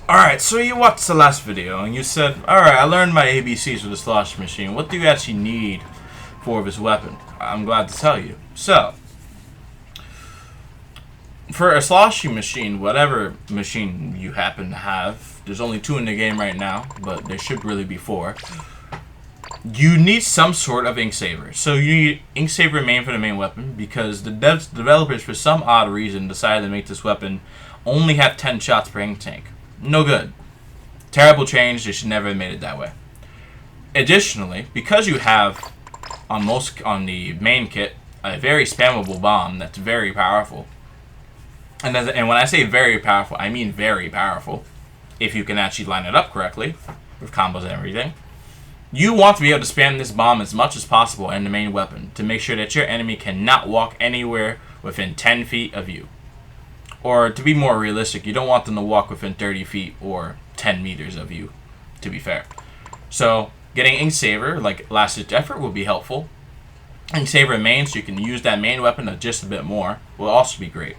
Alright, so you watched the last video and you said, alright, I learned my ABCs with the sloshing machine. What do you actually need for this weapon? I'm glad to tell you. So, for a sloshing machine, whatever machine you happen to have, there's only 2 in the game right now, but there should really be 4. You need some sort of ink saver. So you need ink saver main for the main weapon because the developers, for some odd reason, decided to make this weapon only have 10 shots per ink tank. No good. Terrible change. They should never have made it that way. Additionally, because you have on the main kit a very spammable bomb that's very powerful, and when I say very powerful, I mean very powerful. If you can actually line it up correctly with combos and everything, you want to be able to spam this bomb as much as possible in the main weapon to make sure that your enemy cannot walk anywhere within 10 feet of you. Or to be more realistic, you don't want them to walk within 30 feet or 10 meters of you, to be fair. So getting ink saver, like last ditch effort, will be helpful. Ink saver main, so you can use that main weapon just a bit more, will also be great.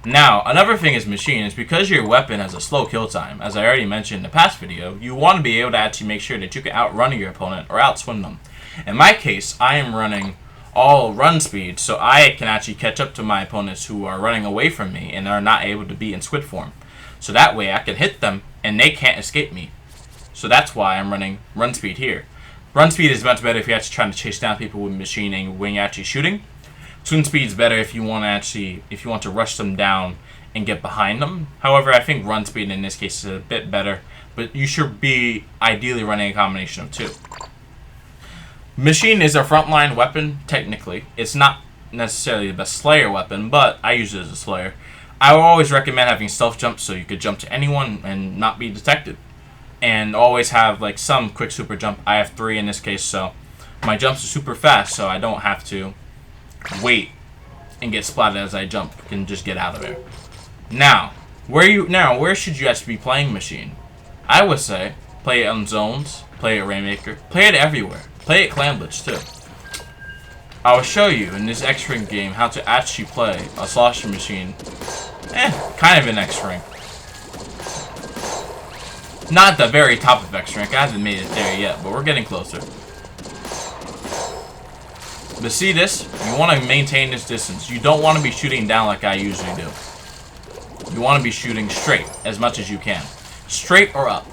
Now, another thing is machine is because your weapon has a slow kill time, as I already mentioned in the past video, you want to be able to actually make sure that you can outrun your opponent or outswim them. In my case, I am running all run speed, so I can actually catch up to my opponents who are running away from me and are not able to be in squid form. So that way I can hit them and they can't escape me. So that's why I'm running run speed here. Run speed is much better if you're actually trying to chase down people with machining when you're actually shooting. Swim speed is better if you want to rush them down and get behind them. However, I think run speed in this case is a bit better, but you should be ideally running a combination of 2. Machine is a frontline weapon, technically. It's not necessarily the best Slayer weapon, but I use it as a Slayer. I will always recommend having stealth jump so you could jump to anyone and not be detected. And always have like some quick super jump. I have 3 in this case, so my jumps are super fast, so I don't have to wait and get splatted as I jump. I can just get out of there. Now, where should you actually be playing machine? I would say play it on zones, play it Rainmaker, play it everywhere. Play it Clan Blitz too. I will show you in this X-Ring game how to actually play a sloshing machine. Kind of an X-Ring. Not the very top of X-Ring. I haven't made it there yet, but we're getting closer. But see this? You want to maintain this distance. You don't want to be shooting down like I usually do. You want to be shooting straight as much as you can. Straight or up.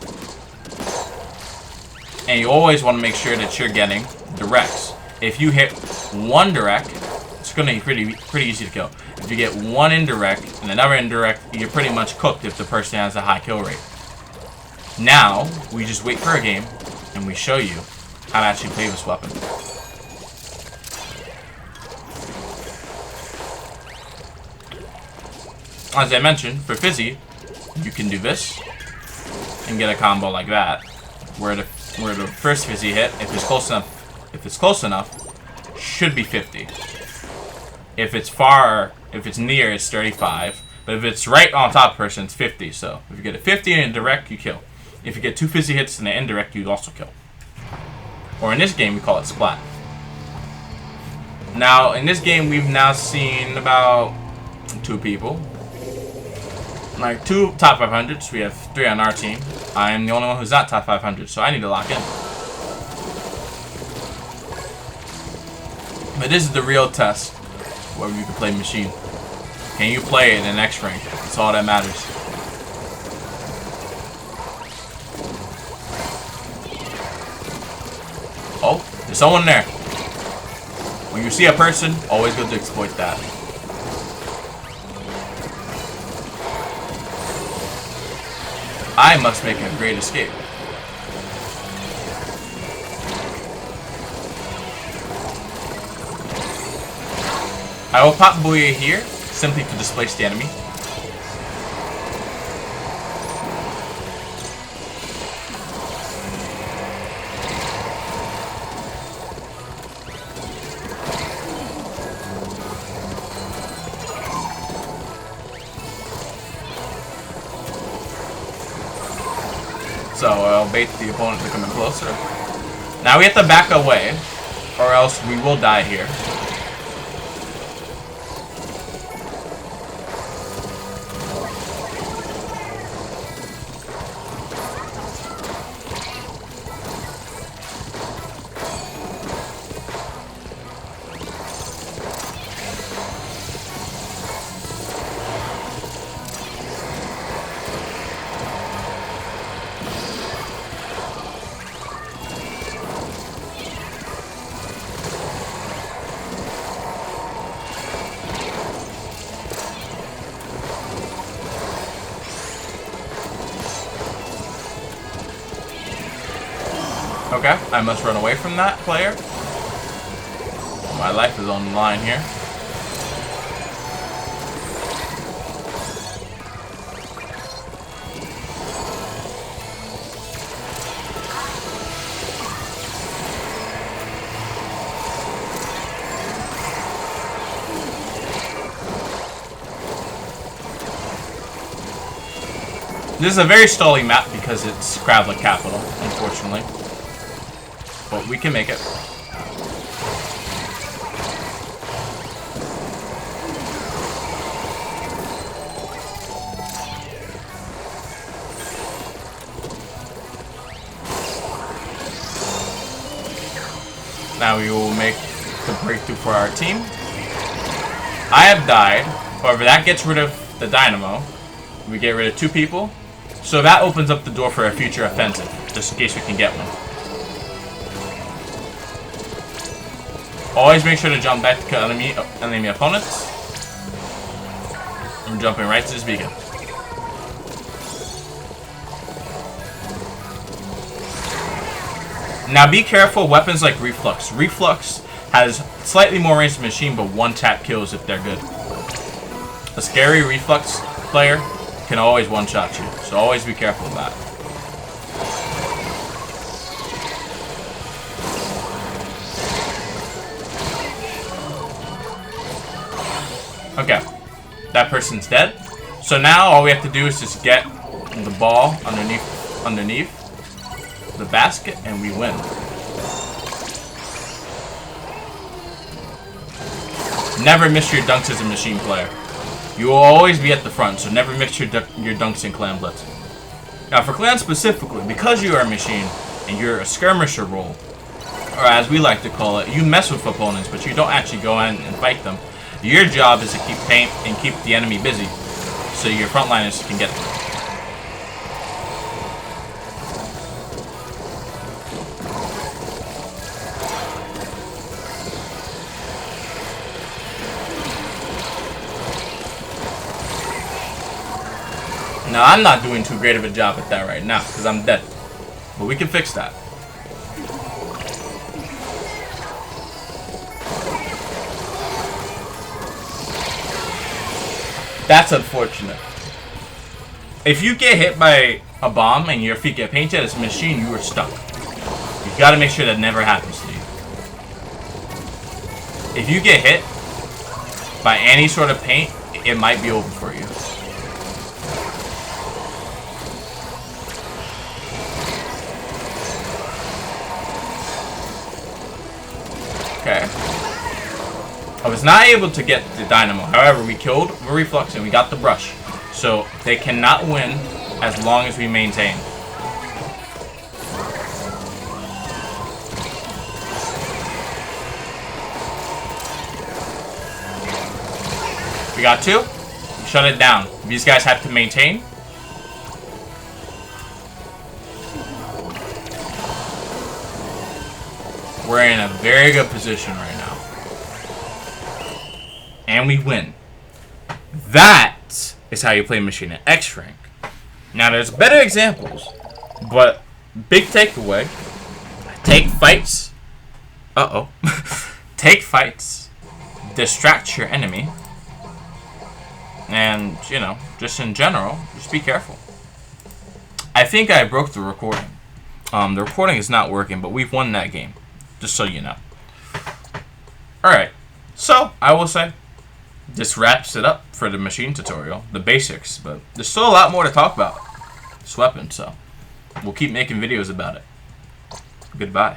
And you always want to make sure that you're getting directs. If you hit one direct, it's going to be pretty easy to kill. If you get one indirect and another indirect, you're pretty much cooked if the person has a high kill rate. Now, we just wait for a game, and we show you how to actually play this weapon. As I mentioned, for Fizzy, you can do this and get a combo like that, where the first Fizzy hit, if it's close enough, should be 50. If it's near, it's 35. But if it's right on top of the person, it's 50. So if you get a 50 in a direct, you kill. If you get 2 Fizzy hits in an indirect, you also kill. Or in this game, we call it splat. Now, in this game, we've now seen about 2 people. Like 2 top 500s. We have 3 on our team. I am the only one who's not top 500, so I need to lock in. But this is the real test whether you can play machine. Can you play it in an X-Ring? That's all that matters. Oh, there's someone there. When you see a person, always good to exploit that. I must make a great escape. I will pop Booyah here, simply to displace the enemy. So I'll bait the opponent to come in closer. Now we have to back away, or else we will die here. Okay, I must run away from that player. My life is on the line here. This is a very stalling map because it's Crablet Capital, unfortunately. But we can make it. Now we will make the breakthrough for our team. I have died. However, that gets rid of the dynamo. We get rid of 2 people. So that opens up the door for a future offensive, just in case we can get one. Always make sure to jump back to enemy opponents. I'm jumping right to this beacon. Now be careful, weapons like Reflux. Reflux has slightly more range than Machine, but 1-tap kills if they're good. A scary Reflux player can always one-shot you, so always be careful of that. Okay, that person's dead. So now all we have to do is just get the ball underneath the basket, and we win. Never miss your dunks as a Machine player. You will always be at the front, so never mix your dunks in Clan Blitz. Now for Clan specifically, because you are a Machine and you're a skirmisher role, or as we like to call it, you mess with opponents, but you don't actually go in and fight them. Your job is to keep paint and keep the enemy busy, so your frontliners can get them. Now, I'm not doing too great of a job at that right now, because I'm dead. But we can fix that. That's unfortunate. If you get hit by a bomb and your feet get painted as a Machine, you are stuck. You've got to make sure that never happens to you. If you get hit by any sort of paint, it might be over for you. Okay. I was not able to get the dynamo. However, we killed the Reflux and we got the brush. So they cannot win as long as we maintain. We got 2. Shut it down. These guys have to maintain. We're in a very good position right now. And we win. That is how you play Machine at X rank. Now there's better examples, but big takeaway: take fights. Take fights. Distract your enemy. And, you know, just in general, just be careful. I think I broke the recording. The recording is not working, but we've won that game. Just so you know. Alright. So, I will say, this wraps it up for the Machine tutorial. The basics, but there's still a lot more to talk about this weapon, so we'll keep making videos about it. Goodbye.